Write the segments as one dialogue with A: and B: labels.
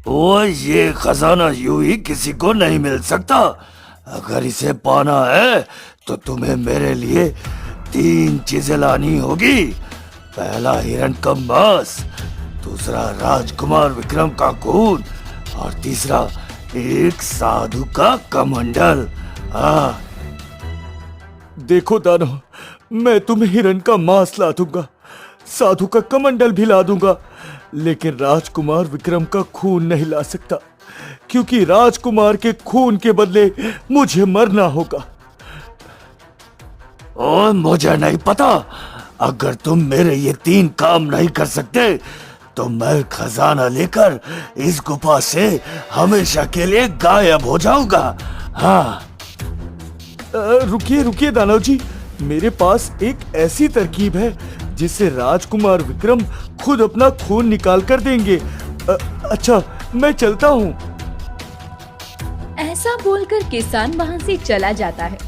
A: वो ये खजाना यूं ही किसी को नहीं मिल सकता। अगर इसे पाना है तो तुम्हें मेरे लिए 3 चीजें लानी होगी। पहला हिरण का मांस, दूसरा राजकुमार विक्रम का खून और तीसरा एक साधु का कमंडल। हाँ।
B: देखो दानव, मैं तुम्हें हिरण का मांस ला दूंगा, साधु का कमंडल भी ला दूंगा, लेकिन राजकुमार विक्रम का खून नहीं ला सकता, क्योंकि राजकुमार के खून के बदले मुझे मरना होगा।
A: और मुझे नहीं पता, अगर तुम मेरे ये 3 काम नहीं कर सकते तो मैं खजाना लेकर इस गुफा से हमेशा के लिए गायब हो जाऊंगा। हाँ।
B: रुकिए रुकिए दानव जी, मेरे पास एक ऐसी तरकीब है जिससे राजकुमार विक्रम खुद अपना खून निकाल कर देंगे। अच्छा, मैं चलता हूँ।
C: ऐसा बोलकर किसान वहां से चला जाता है।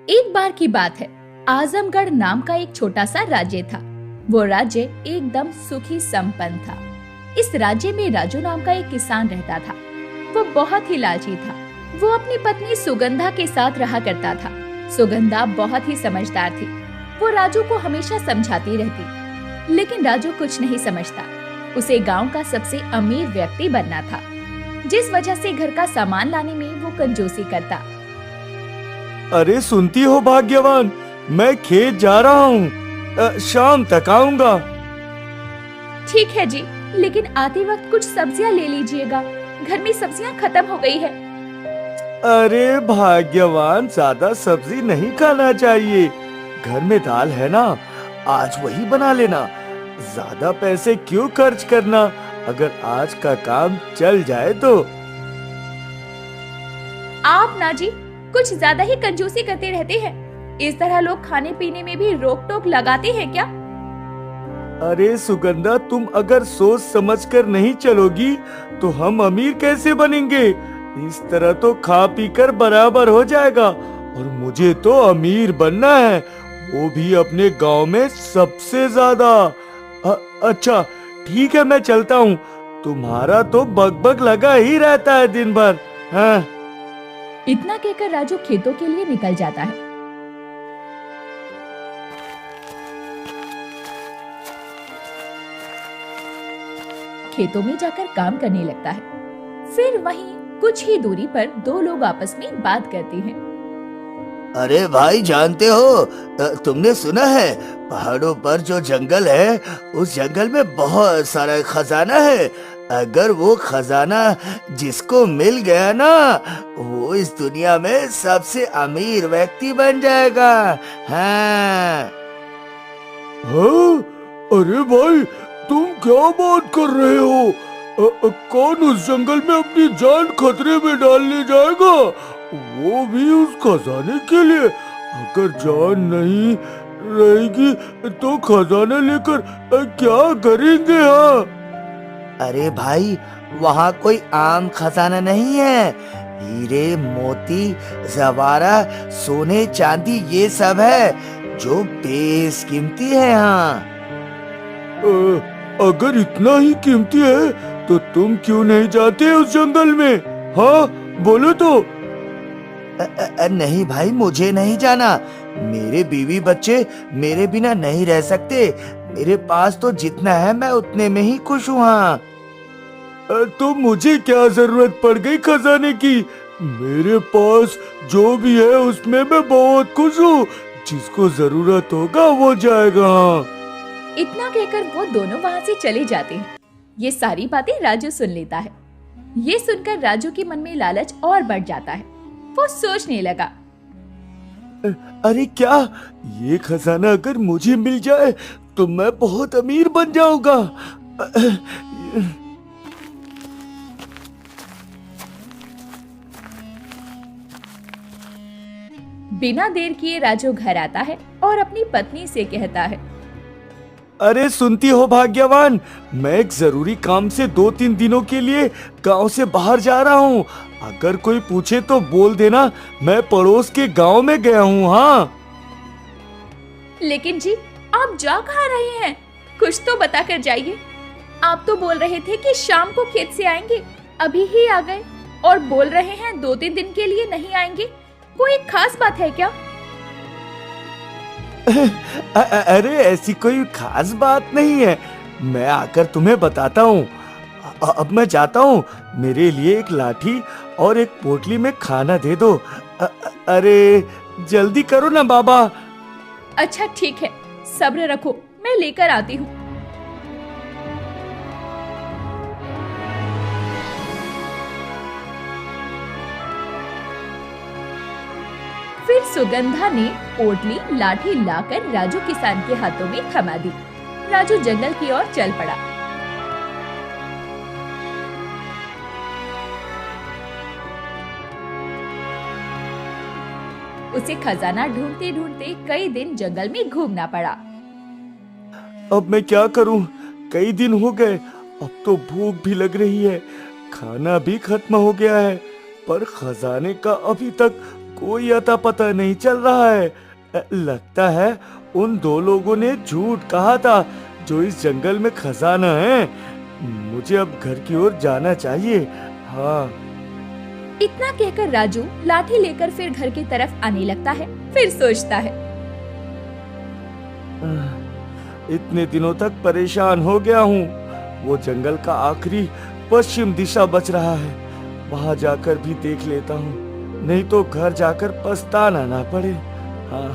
C: एक बार की बात है, आजमगढ़ नाम का एक छोटा सा राज्य था। वो राज्य एकदम सुखी संपन्न था। इस राज्य में राजू नाम का एक किसान रहता था। वो बहुत ही लालची था। वो अपनी पत्नी सुगंधा के साथ रहा करता था। सुगंधा बहुत ही समझदार थी। वो राजू को हमेशा समझाती रहती, लेकिन राजू कुछ नहीं समझता। उसे गांव का सबसे अमीर व्यक्ति बनना था, जिस वजह से घर का सामान लाने में वो कंजूसी करता।
B: अरे सुनती हो भाग्यवान, मैं खेत जा रहा हूँ, शाम तक आऊंगा।
C: ठीक है जी, लेकिन आते वक्त कुछ सब्जियां ले लीजिएगा, घर में सब्जियां खत्म हो गई है।
B: अरे भाग्यवान, ज्यादा सब्जी नहीं खाना चाहिए, घर में दाल है ना, आज वही बना लेना। ज्यादा पैसे क्यों खर्च करना, अगर आज का काम चल जाए तो।
C: आप ना जी कुछ ज्यादा ही कंजूसी करते रहते हैं। इस तरह लोग खाने पीने में भी रोक टोक लगाते हैं क्या?
B: अरे सुगंधा, तुम अगर सोच समझकर नहीं चलोगी तो हम अमीर कैसे बनेंगे? इस तरह तो खा पी कर बराबर हो जाएगा, और मुझे तो अमीर बनना है, वो भी अपने गांव में सबसे ज्यादा। अच्छा ठीक है, मैं चलता हूँ, तुम्हारा तो बकबक लगा ही रहता है दिन भर। हाँ।
C: इतना कहकर राजू खेतों के लिए निकल जाता है। खेतों में जाकर काम करने लगता है। फिर वहीं कुछ ही दूरी पर 2 लोग आपस में बात करते हैं।
A: अरे भाई, जानते हो, तुमने सुना है पहाड़ों पर जो जंगल है, उस जंगल में बहुत सारा खजाना है। अगर वो खजाना जिसको मिल गया ना, वो इस दुनिया में सबसे अमीर व्यक्ति बन जाएगा। हाँ।
B: हाँ? अरे भाई, तुम क्या बात कर रहे हो? कौन उस जंगल में अपनी जान खतरे में डालने जाएगा, वो भी उस खजाने के लिए? अगर जान नहीं रहेगी तो खजाना लेकर क्या करेंगे? हाँ।
A: अरे भाई, वहाँ कोई आम खजाना नहीं है। हीरे, मोती, जवारा, सोने, चांदी, ये सब है जो बेशकीमती है। हाँ।
B: अगर इतना ही कीमती है तो तुम क्यों नहीं जाते उस जंगल में? हाँ, बोलो तो।
A: नहीं भाई, मुझे नहीं जाना। मेरे बीवी बच्चे मेरे बिना नहीं रह सकते। मेरे पास तो जितना है मैं उतने में ही खुश हूँ। हाँ।
B: तो मुझे क्या जरूरत पड़ गई खजाने की? मेरे पास जो भी है उसमें मैं बहुत खुश हूँ। जिसको जरूरत होगा वो जाएगा।
C: इतना कहकर वो दोनों वहां से चले जाते हैं। ये सारी बातें राजू सुन लेता है। ये सुनकर राजू के मन में लालच और बढ़ जाता है। वो सोचने लगा,
B: अरे क्या, ये खजाना अगर मुझे मिल जाए तो मैं बहुत अमीर बन जाऊंगा।
C: बिना देर किए राजू घर आता है और अपनी पत्नी से कहता है,
B: अरे सुनती हो भाग्यवान, मैं एक जरूरी काम से 2-3 दिनों के लिए गांव से बाहर जा रहा हूँ। अगर कोई पूछे तो बोल देना मैं पड़ोस के गांव में गया हूँ। हाँ।
C: लेकिन जी, आप जा कहाँ रहे हैं? कुछ तो बता कर जाइए। आप तो बोल रहे थे कि शाम को खेत से आएंगे, अभी ही आ गए और बोल रहे हैं 2-3 दिन के लिए नहीं आएंगे। कोई खास बात है क्या?
B: अरे ऐसी कोई खास बात नहीं है, मैं आकर तुम्हें बताता हूँ। अब मैं जाता हूँ, मेरे लिए एक लाठी और एक पोटली में खाना दे दो। अरे जल्दी करो ना बाबा।
C: अच्छा ठीक है, सब्र रखो, मैं लेकर आती हूँ। फिर सुगंधा ने पोटली लाठी लाकर राजू किसान के हाथों में थमा दी। राजू जंगल की ओर चल पड़ा। उसे खजाना ढूंढते ढूंढते कई दिन जंगल में घूमना पड़ा।
B: अब मैं क्या करूं? कई दिन हो गए, अब तो भूख भी लग रही है, खाना भी खत्म हो गया है, पर खजाने का अभी तक कोई अता पता नहीं चल रहा है। लगता है उन 2 लोगों ने झूठ कहा था जो इस जंगल में खजाना है। मुझे अब घर की ओर जाना चाहिए। हाँ।
C: इतना कहकर राजू लाठी लेकर फिर घर की तरफ आने लगता है। फिर सोचता है,
B: इतने दिनों तक परेशान हो गया हूँ। वो जंगल का आखिरी पश्चिम दिशा बच रहा है, वहाँ जाकर भी देख लेता हूँ, नहीं तो घर जाकर पछताना ना पड़े। हाँ।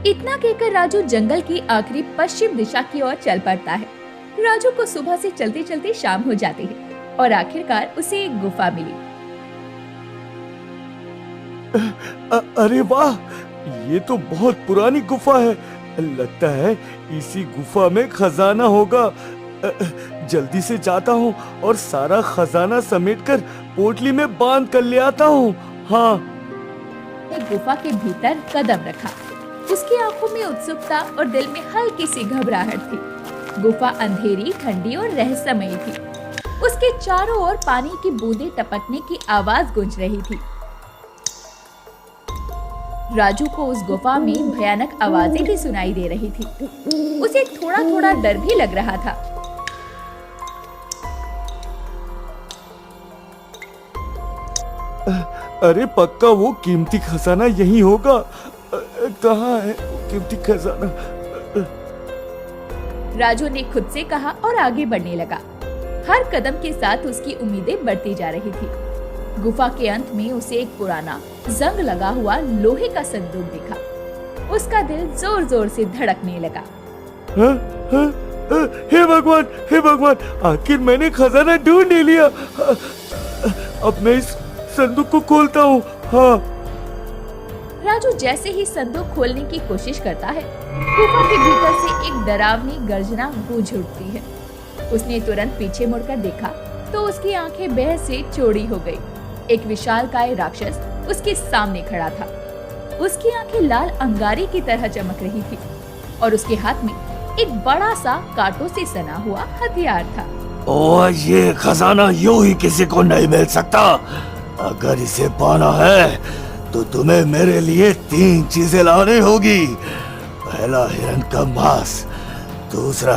C: इतना कहकर राजू जंगल की आखिरी पश्चिम दिशा की ओर चल पड़ता है। राजू को सुबह से चलते चलते शाम हो जाती है और आखिरकार उसे एक गुफा मिली।
B: अरे वाह, ये तो बहुत पुरानी गुफा है। लगता है इसी गुफा में खजाना होगा। जल्दी से जाता हूँ और सारा खजाना समेटकर पोटली में बांध कर ले आता हूँ। हाँ।
C: एक गुफा के भीतर कदम रखा। उसकी आंखों में उत्सुकता और दिल में हल्की सी घबराहट थी। गुफा अंधेरी, ठंडी और रहस्यमयी थी। उसके चारों ओर पानी की बूंदें टपकने की आवाज गूंज रही थी। राजू को उस गुफा में भयानक आवाजें भी सुनाई दे रही थी। उसे थोड़ा थोड़ा डर भी लग रहा था।
B: अरे पक्का वो कीमती खजाना यही होगा। कहाँ है वो कीमती खजाना?
C: राजू ने खुद से कहा और आगे बढ़ने लगा। हर कदम के साथ उसकी उम्मीदें बढ़ती जा रही थी। गुफा के अंत में उसे एक पुराना जंग लगा हुआ लोहे का संदूक दिखा। उसका दिल जोर जोर से धड़कने लगा।
B: हे भगवान, हे भगवान, आखिर मैंने खजाना ढूंढ ही लिया। अब मैं इस संदूक को खोलता हूँ। हाँ।
C: राजू जैसे ही संदूक खोलने की कोशिश करता है, गुफा के भीतर से एक डरावनी गर्जना गूंज उठती है। उसने तुरंत पीछे मुड़कर देखा तो उसकी आंखें बह से चौड़ी हो गई। एक विशालकाय राक्षस उसके सामने खड़ा था। उसकी आंखें लाल अंगारे की तरह चमक रही थी और उसके हाथ में एक बड़ा सा कांटों से सना हुआ हथियार था।
A: ओ, ये खजाना यूं ही किसी को नहीं मिल सकता। अगर इसे पाना है तो तुम्हें मेरे लिए 3 चीजें लानी होगी। पहला हिरण का मांस, दूसरा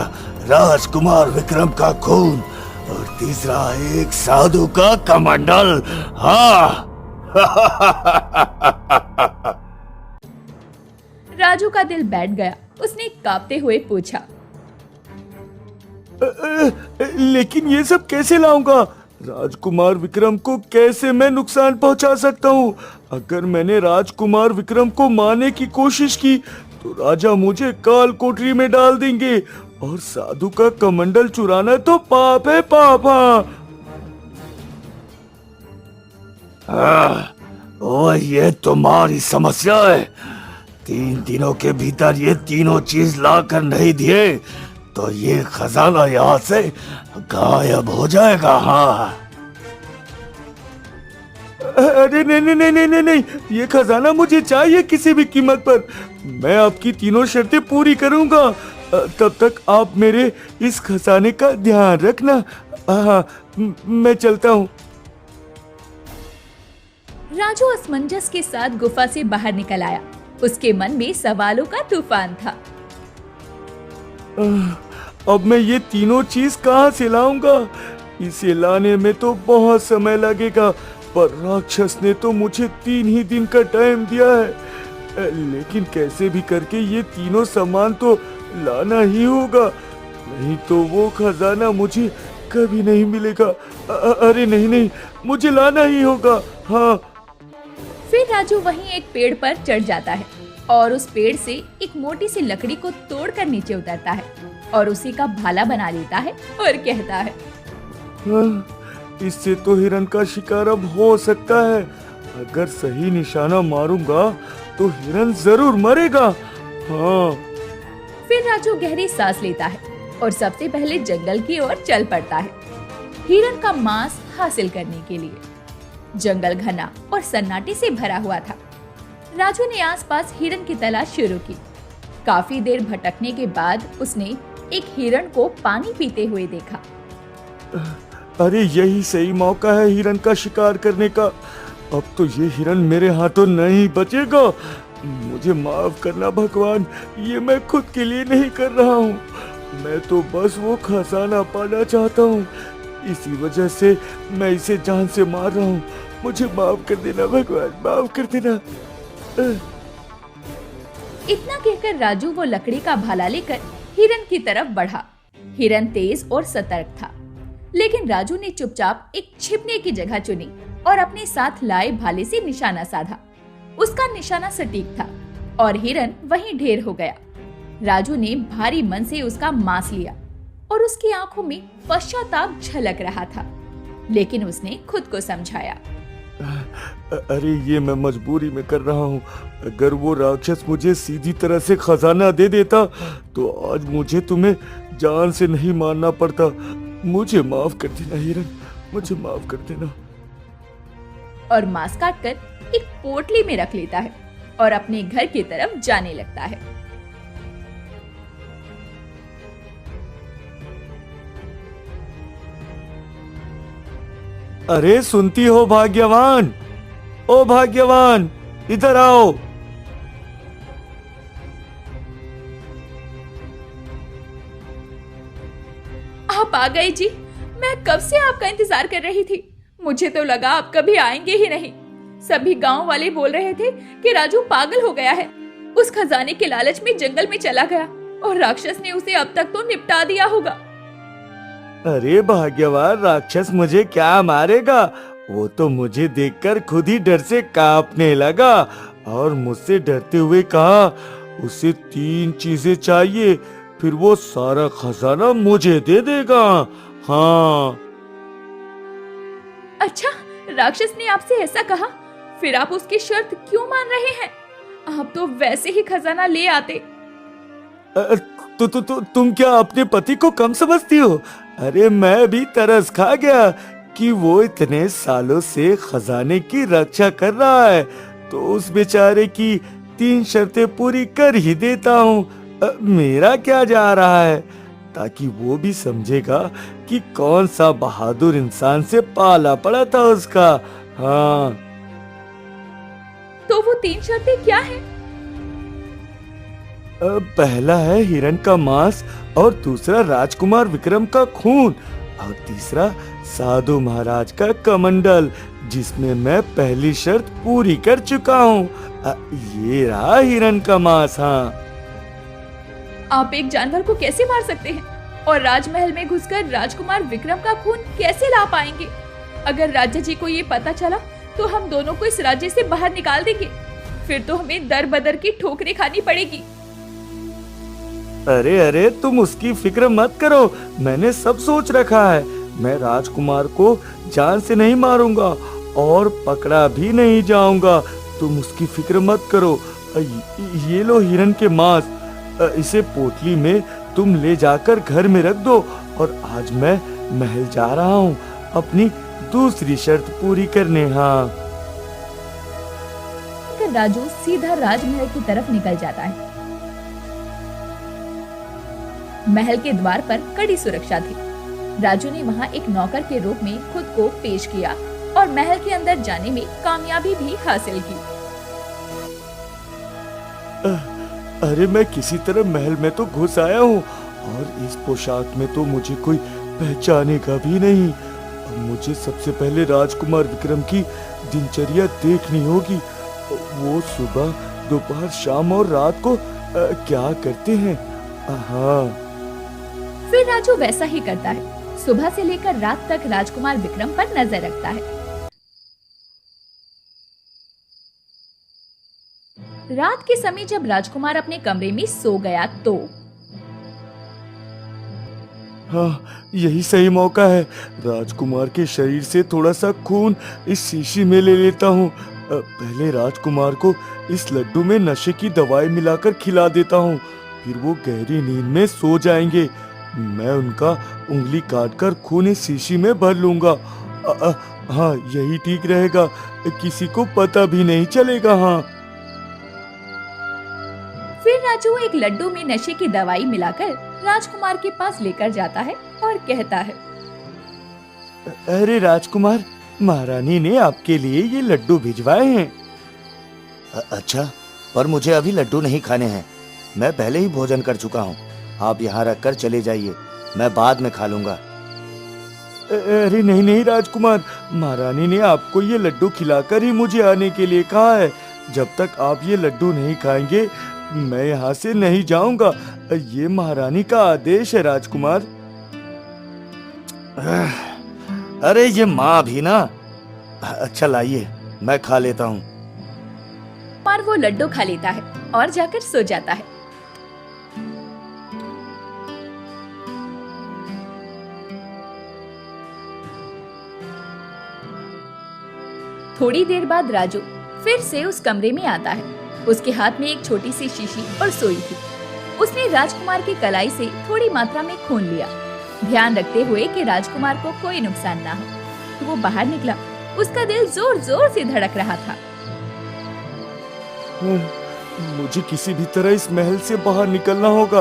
A: राजकुमार विक्रम का खून और तीसरा एक साधु का कमंडल। हाँ।
C: राजू का दिल बैठ गया। उसने कांपते हुए पूछा,
B: लेकिन ये सब कैसे लाऊंगा? राजकुमार विक्रम को कैसे मैं नुकसान पहुंचा सकता हूँ? अगर मैंने राजकुमार विक्रम को मारने की कोशिश की तो राजा मुझे काल कोठरी में डाल देंगे और साधु का कमंडल चुराना तो पाप है, पाप।
A: हाँ। ओ, ये तुम्हारी समस्या है। 3 दिनों के भीतर ये तीनों चीज ला कर नहीं दिए तो ये खजाना यहाँ से गायब हो जाएगा। हाँ।
B: अरे नहीं नहीं नहीं नहीं नहीं नहीं, ये खजाना मुझे चाहिए किसी भी कीमत पर। मैं आपकी तीनों शर्तें पूरी करूंगा। तब तक आप मेरे इस खजाने का ध्यान रखना। हाँ, मैं चलता हूँ।
C: राजू असमंजस के साथ गुफा से बाहर निकल आया। उसके मन में सवालों का तूफान था।
B: अब मैं ये तीनों चीज कहाँ से लाऊंगा? इसे लाने में तो बहुत समय लगेगा, पर राक्षस ने तो मुझे 3 ही दिन का टाइम दिया है। लेकिन कैसे भी करके ये तीनों सामान तो लाना ही होगा, नहीं तो वो खजाना मुझे कभी नहीं मिलेगा। अरे नहीं नहीं, मुझे लाना ही होगा। हाँ।
C: फिर राजू वहीं एक पेड़ पर चढ़ जाता है और उस पेड़ से एक मोटी सी लकड़ी को तोड़कर नीचे उतरता है और उसी का भाला बना लेता है और कहता है,
B: इससे तो हिरन का शिकार अब हो सकता है। अगर सही निशाना मारूंगा तो हिरन जरूर मरेगा। हाँ।
C: फिर राजू गहरी सांस लेता है और सबसे पहले जंगल की ओर चल पड़ता है हिरन का मांस हासिल करने के लिए। जंगल घना और सन्नाटे से भरा हुआ था। राजू ने आसपास हिरन की तलाश शुरू की। काफी देर भटकने के बाद उसने एक हिरन को पानी पीते हुए देखा।
B: अरे यही सही मौका है हिरन का शिकार करने का। अब तो ये हिरन मेरे हाथों नहीं बचेगा। मुझे माफ करना भगवान, ये मैं खुद के लिए नहीं कर रहा हूँ। मैं तो बस वो खजाना पाना चाहता हूँ, इसी वजह से मैं इसे जान से मार रहा हूँ। मुझे माफ कर देना भगवान, माफ कर देना।
C: इतना कहकर राजू वो लकड़ी का भाला लेकर हिरन की तरफ बढ़ा। हिरन तेज और सतर्क था, लेकिन राजू ने चुपचाप एक छिपने की जगह चुनी और अपने साथ लाए भाले से निशाना साधा। उसका निशाना सटीक था और हिरन वहीं ढेर हो गया। राजू ने भारी मन से उसका मांस लिया और उसकी आंखों में पश्चाताप झलक रहा था, लेकिन उसने खुद को समझाया,
B: अरे ये मैं मजबूरी में कर रहा हूँ। अगर वो राक्षस मुझे सीधी तरह से खजाना दे देता तो आज मुझे तुम्हें जान से नहीं मारना पड़ता। मुझे माफ कर देना हिरन, मुझे माफ कर देना।
C: और मांस काटकर एक पोटली में रख लेता है और अपने घर की तरफ जाने लगता है।
B: अरे सुनती हो भाग्यवान? ओ भाग्यवान, इधर आओ।
C: आप आ गए जी। मैं कब से आपका इंतजार कर रही थी। मुझे तो लगा आप कभी आएंगे ही नहीं। सभी गांव वाले बोल रहे थे कि राजू पागल हो गया है। उस खजाने के लालच में जंगल में चला गया और राक्षस ने उसे अब तक तो निपटा दिया होगा।
B: अरे भाग्यवान, राक्षस मुझे क्या मारेगा? वो तो मुझे देखकर खुद ही डर से कांपने लगा और मुझसे डरते हुए कहा, उसे 3 चीजें चाहिए, फिर वो सारा खजाना मुझे दे देगा। हाँ।
C: अच्छा, राक्षस ने आपसे ऐसा कहा? फिर आप उसकी शर्त क्यों मान रहे हैं? आप तो वैसे ही खजाना ले आते।
B: तुम क्या अपने पति को कम समझती हो? अरे मैं भी तरस खा गया कि वो इतने सालों से खजाने की रक्षा कर रहा है, तो उस बेचारे की 3 शर्तें पूरी कर ही देता हूँ। मेरा क्या जा रहा है, ताकि वो भी समझेगा कि कौन सा बहादुर इंसान से पाला पड़ा था उसका। हाँ।
C: तो वो 3 शर्तें क्या हैं?
B: पहला है हिरन का मांस, और दूसरा राजकुमार विक्रम का खून, और तीसरा साधु महाराज का कमंडल, जिसमें मैं पहली शर्त पूरी कर चुका हूँ। ये रहा हिरन का मांस। हाँ।
C: आप एक जानवर को कैसे मार सकते हैं और राजमहल में घुसकर राजकुमार विक्रम का खून कैसे ला पाएंगे? अगर राजा जी को ये पता चला तो हम दोनों को इस राज्य से बाहर निकाल देंगे। फिर तो हमें दर बदर की ठोकरें खानी पड़ेगी।
B: अरे अरे, तुम उसकी फिक्र मत करो, मैंने सब सोच रखा है। मैं राजकुमार को जान से नहीं मारूंगा और पकड़ा भी नहीं जाऊंगा। तुम उसकी फिक्र मत करो। ये लो हिरन के मांस, इसे पोटली में तुम ले जाकर घर में रख दो, और आज मैं महल जा रहा हूँ अपनी दूसरी शर्त पूरी करने। हाँ।
C: राजू सीधा राजमहल की तरफ निकल जाता है। महल के द्वार पर कड़ी सुरक्षा थी। राजू ने वहाँ एक नौकर के रूप में खुद को पेश किया और महल के अंदर जाने में कामयाबी भी हासिल की।
B: अरे मैं किसी तरह महल में तो घुस आया हूँ, और इस पोशाक में तो मुझे कोई पहचानेगा भी नहीं। अब मुझे सबसे पहले राजकुमार विक्रम की दिनचर्या देखनी होगी। वो सुबह, दोपहर, शाम और रात को क्या करते हैं। हाँ।
C: फिर राजू वैसा ही करता है। सुबह से लेकर रात तक राजकुमार विक्रम पर नजर रखता है। रात के समय जब राजकुमार अपने कमरे में सो गया तो
B: हाँ, यही सही मौका है। राजकुमार के शरीर से थोड़ा सा खून इस शीशी में ले लेता हूँ। पहले राजकुमार को इस लड्डू में नशे की दवाई मिलाकर खिला देता हूँ, फिर वो गहरी नींद में सो जाएंगे। मैं उनका उंगली काटकर खून इस शीशी में भर लूंगा। हाँ, यही ठीक रहेगा, किसी को पता भी नहीं चलेगा। हाँ।
C: फिर राजू एक लड्डू में नशे की दवाई मिलाकर राजकुमार के पास लेकर जाता है और कहता है,
B: अरे राजकुमार, महारानी ने आपके लिए ये लड्डू भिजवाए हैं।
A: अच्छा, पर मुझे अभी लड्डू नहीं खाने हैं। मैं पहले ही भोजन कर चुका हूँ। आप यहाँ रखकर चले जाइए, मैं बाद में खा लूंगा।
B: अरे नहीं नहीं राजकुमार, महारानी ने आपको ये लड्डू खिलाकर ही मुझे आने के लिए कहा है। जब तक आप ये लड्डू नहीं खाएंगे मैं यहाँ से नहीं जाऊंगा। ये महारानी का आदेश है राजकुमार।
A: अरे ये माँ भी ना। अच्छा लाइए, मैं खा लेता हूँ।
C: और वो लड्डू खा लेता है और जाकर सो जाता है। थोड़ी देर बाद राजू फिर से उस कमरे में आता है। उसके हाथ में एक छोटी सी शीशी और सुई थी। उसने राजकुमार की कलाई से थोड़ी मात्रा में खून लिया, ध्यान रखते हुए कि राजकुमार को कोई नुकसान ना हो। तो वो बाहर निकला। उसका दिल जोर जोर से धड़क रहा था।
B: मुझे किसी भी तरह इस महल से बाहर निकलना होगा।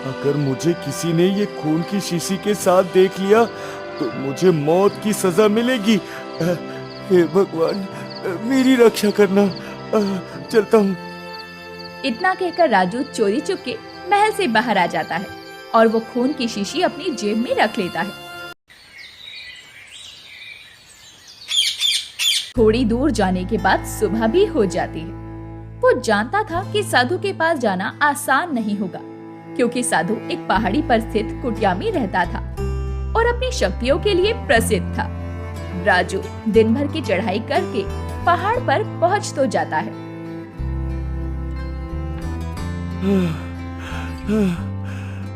B: अगर मुझे किसी ने ये खून की शीशी के साथ देख लिया तो मुझे मौत की सजा मिलेगी। हे भगवान, मेरी रक्षा करना। चलता हूँ।
C: इतना कहकर राजू चोरी चुपके महल से बाहर आ जाता है और वो खून की शीशी अपनी जेब में रख लेता है। थोड़ी दूर जाने के बाद सुबह भी हो जाती है। वो जानता था कि साधु के पास जाना आसान नहीं होगा, क्योंकि साधु एक पहाड़ी पर स्थित कुटिया में रहता था और अपनी शक्तियों के लिए प्रसिद्ध था। राजू दिन भर की चढ़ाई करके पहाड़ पर पहुंच तो जाता है।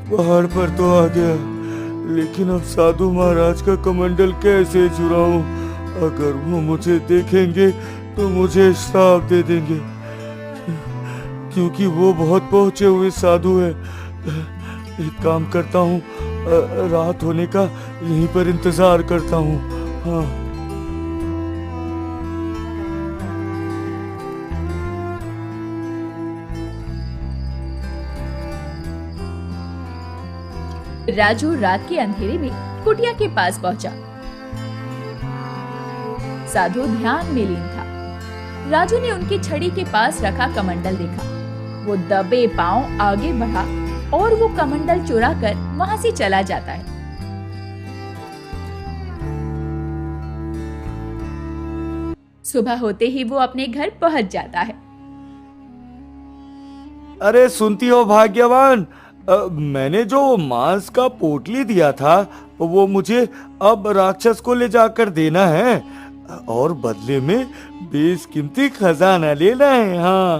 B: पहाड़ पर तो आ गया, लेकिन अब साधु महाराज का कमंडल कैसे चुराऊं? अगर वो मुझे देखेंगे तो मुझे श्राप दे देंगे, क्योंकि वो बहुत पहुंचे हुए साधु है। एक काम करता हूँ, रात होने का यहीं पर इंतजार करता हूँ। हाँ।
C: राजू रात के अंधेरे में कुटिया के पास पहुंचा। साधु ध्यान में लीन था। राजू ने उनकी छड़ी के पास रखा कमंडल देखा। वो दबे पांव आगे बढ़ा और वो कमंडल चुरा कर वहां से चला जाता है। सुबह होते ही वो अपने घर पहुंच जाता है।
B: अरे सुनती हो भाग्यवान, मैंने जो मांस का पोटली दिया था वो मुझे अब राक्षस को ले जाकर देना है और बदले में बेशकीमती खजाना लेना है। हाँ।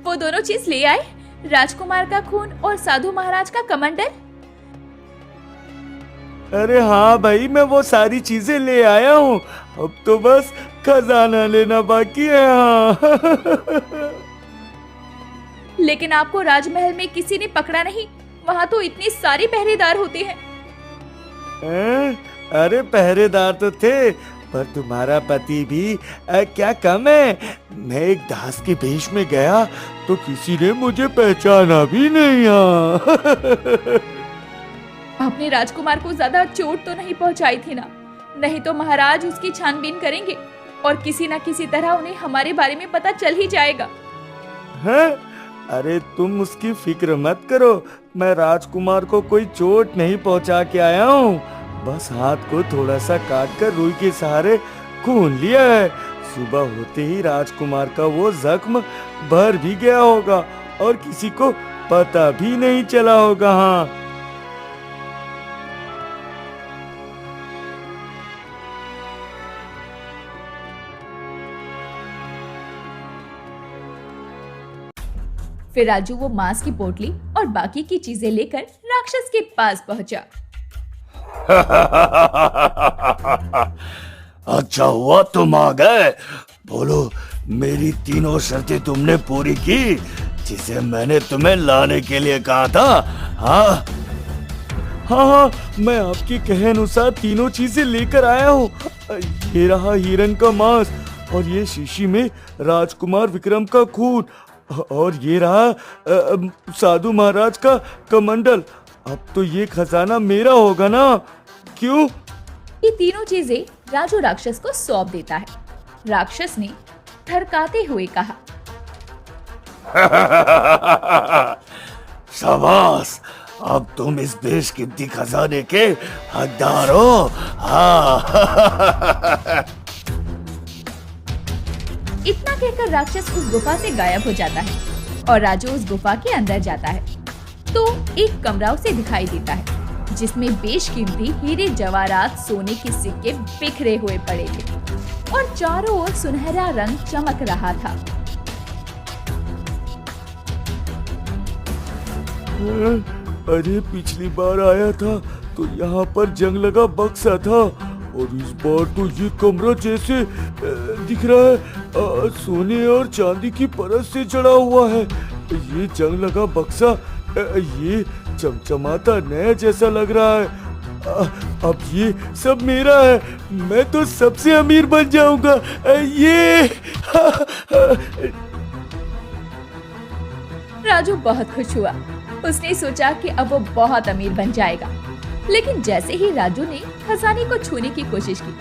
C: वो दोनों चीज ले आए, राजकुमार का खून और साधु महाराज का कमंडल।
B: अरे हाँ भाई, मैं वो सारी चीजें ले आया हूँ। अब तो बस खजाना लेना बाकी है। हाँ।
C: लेकिन आपको राजमहल में किसी ने पकड़ा नहीं, वहाँ तो इतने सारे पहरेदार होते हैं।
B: अरे पहरेदार तो थे, पर तुम्हारा पति भी क्या कम है। मैं एक दास के भेष में गया तो किसी ने मुझे पहचाना भी नहीं।
C: आपने राजकुमार को ज्यादा चोट तो नहीं पहुंचाई थी ना? नहीं तो महाराज उसकी छानबीन करेंगे और किसी न किसी तरह उन्हें हमारे बारे में पता चल ही जाएगा।
B: हैं? अरे तुम उसकी फिक्र मत करो, मैं राजकुमार को कोई चोट नहीं पहुंचा के आया हूँ। बस हाथ को थोड़ा सा काट कर रुई के सहारे खून लिया है। सुबह होते ही राजकुमार का वो जख्म भर भी गया होगा और किसी को पता भी नहीं चला होगा। हाँ,
C: फिर राजू वो मांस की पोटली और बाकी की चीजें लेकर राक्षस के पास पहुंचा।
A: अच्छा हुआ तुम आ गए। बोलो, मेरी तीनों शर्तें तुमने पूरी की जिसे मैंने तुम्हें लाने के लिए कहा था? हाँ
B: हाँ, मैं आपके कहे अनुसार तीनों चीजें लेकर आया हूँ। ये रहा हिरन का मांस, और ये शीशी में राजकुमार विक्रम का खून, और ये रहा साधु महाराज का कमंडल। अब तो ये खजाना मेरा होगा ना? क्यों?
C: ये तीनों चीजें राजू राक्षस को सौंप देता है। राक्षस ने थरकाते हुए कहा,
A: शाबाश, अब तुम इस बेशकीमती खजाने के हकदार हो। हाँ।
C: इतना कहकर राक्षस उस गुफा से गायब हो जाता है और राजू उस गुफा के अंदर जाता है तो एक कमरा उसे दिखाई देता है जिसमें बेशकीमती हीरे जवाहरात सोने के सिक्के बिखरे हुए पड़े थे और चारों ओर सुनहरा रंग चमक रहा था।
B: अरे पिछली बार आया था तो यहाँ पर जंग लगा बक्सा था, और इस बार तो ये कमरा जैसे दिख रहा है सोने और चांदी की परत से जड़ा हुआ है। ये जंग लगा बक्सा ये चमचमाता नया जैसा लग रहा है। अब ये सब मेरा है, मैं तो सबसे अमीर बन जाऊंगा। ये
C: राजू बहुत खुश हुआ। उसने सोचा कि अब वो बहुत अमीर बन जाएगा, लेकिन जैसे ही राजू ने खजाने को छूने की कोशिश की,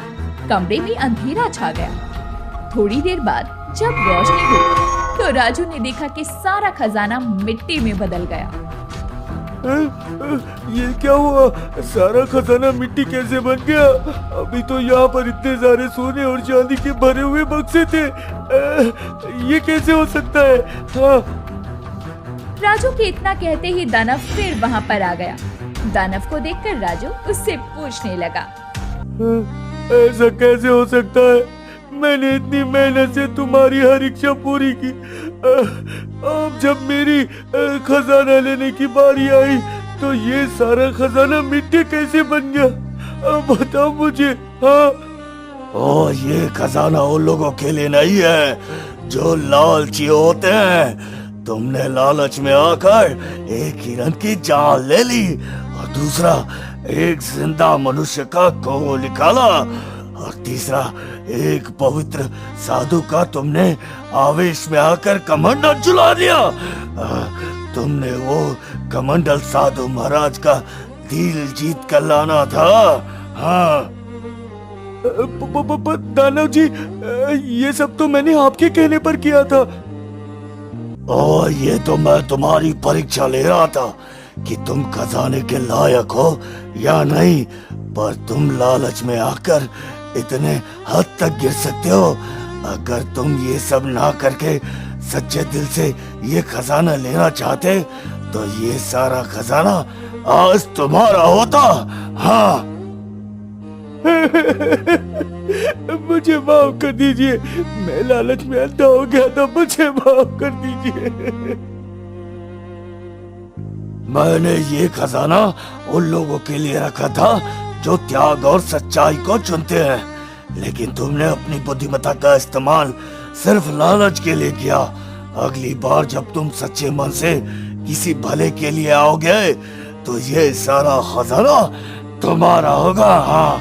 C: कमरे में अंधेरा छा गया। थोड़ी देर बाद जब रोशनी हुई तो राजू ने देखा कि सारा खजाना मिट्टी में बदल गया।
B: ये क्या हुआ? सारा खजाना मिट्टी कैसे बन गया? अभी तो यहाँ पर इतने सारे सोने और चांदी के भरे हुए बक्से थे। ये कैसे हो सकता है? हाँ।
C: राजू के इतना कहते ही दानव फिर वहाँ पर आ गया। दानव को देखकर राजू उससे पूछने लगा,
B: ऐसा कैसे हो सकता है? मैंने इतनी मेहनत से तुम्हारी हर इच्छा पूरी की, अब जब मेरी खजाना लेने की बारी आई तो ये सारा खजाना मिट्टी कैसे बन गया? बताओ मुझे। हाँ।
A: ओ, ये खजाना उन लोगों के लिए नहीं है जो लालची होते हैं। तुमने लालच में आकर एक हिरन की जान ले ली और दूसरा एक जिंदा मनुष्य का कोह निकाला और तीसरा एक पवित्र साधु का तुमने आवेश में आकर कमंडल जुला दिया। तुमने वो कमंडल साधु महाराज का दिल जीत कर लाना था। हाँ।
B: दानव जी, ये सब तो मैंने आपके कहने पर किया था।
A: और ये तो मैं तुम्हारी परीक्षा ले रहा था कि तुम खजाने के लायक हो या नहीं, पर तुम लालच में आकर इतने हद तक गिर सकते हो। अगर तुम ये सब ना करके सच्चे दिल से ये खजाना लेना चाहते तो ये सारा खजाना आज तुम्हारा होता। हाँ।
B: मुझे माफ कर दीजिए, मैं लालच में अंधा हो गया था, मुझे माफ कर दीजिए।
A: मैंने ये खजाना उन लोगों के लिए रखा था जो त्याग और सच्चाई को चुनते हैं, लेकिन तुमने अपनी बुद्धिमत्ता का इस्तेमाल सिर्फ लालच के लिए किया। अगली बार जब तुम सच्चे मन से किसी भले के लिए आओगे तो ये सारा खजाना तुम्हारा होगा। हाँ।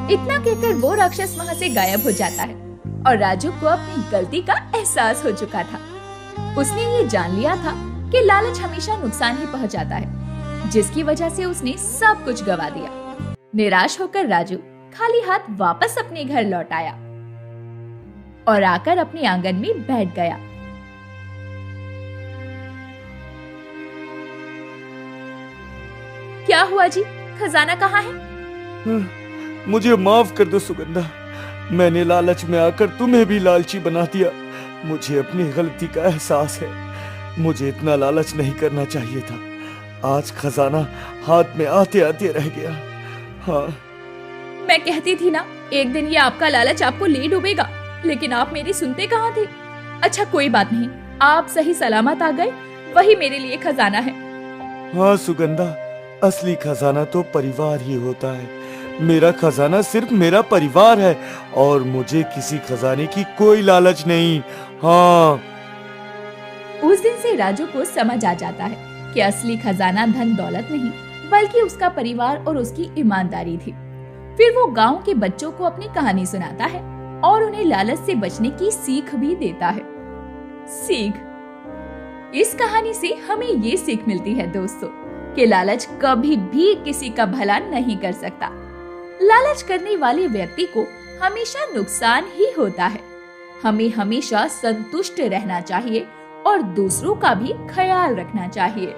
C: इतना कहकर वो राक्षस वहाँ से गायब हो जाता है और राजू को अपनी गलती का एहसास हो चुका था। उसने ये जान लिया था कि लालच हमेशा नुकसान ही पहुंचाता है, जिसकी वजह से उसने सब कुछ गवा दिया। निराश होकर राजू खाली हाथ वापस अपने घर लौट आया। और आकर अपने आंगन में बैठ गया। क्या हुआ जी, खजाना कहाँ है?
B: मुझे माफ कर दो सुगंधा, मैंने लालच में आकर तुम्हें भी लालची बना दिया। मुझे अपनी गलती का एहसास है, मुझे इतना लालच नहीं करना चाहिए था। आज खजाना हाथ में आते आते रह गया। हाँ,
C: मैं कहती थी ना, एक दिन ये आपका लालच आपको ले डूबेगा, लेकिन आप मेरी सुनते कहाँ थे। अच्छा कोई बात नहीं, आप सही सलामत आ गए, वही मेरे लिए खजाना है।
B: हाँ सुगंधा, असली खजाना तो परिवार ही होता है। मेरा खजाना सिर्फ मेरा परिवार है और मुझे किसी खजाने की कोई लालच नहीं। हाँ।
C: उस दिन से राजू को समझ आ जाता है कि असली खजाना धन दौलत नहीं, बल्कि उसका परिवार और उसकी ईमानदारी थी। फिर वो गांव के बच्चों को अपनी कहानी सुनाता है और उन्हें लालच से बचने की सीख भी देता है। सीख, इस कहानी से हमें ये सीख मिलती है दोस्तों कि लालच कभी भी किसी का भला नहीं कर सकता। लालच करने वाले व्यक्ति को हमेशा नुकसान ही होता है। हमें हमेशा संतुष्ट रहना चाहिए और दूसरों का भी ख्याल रखना चाहिए।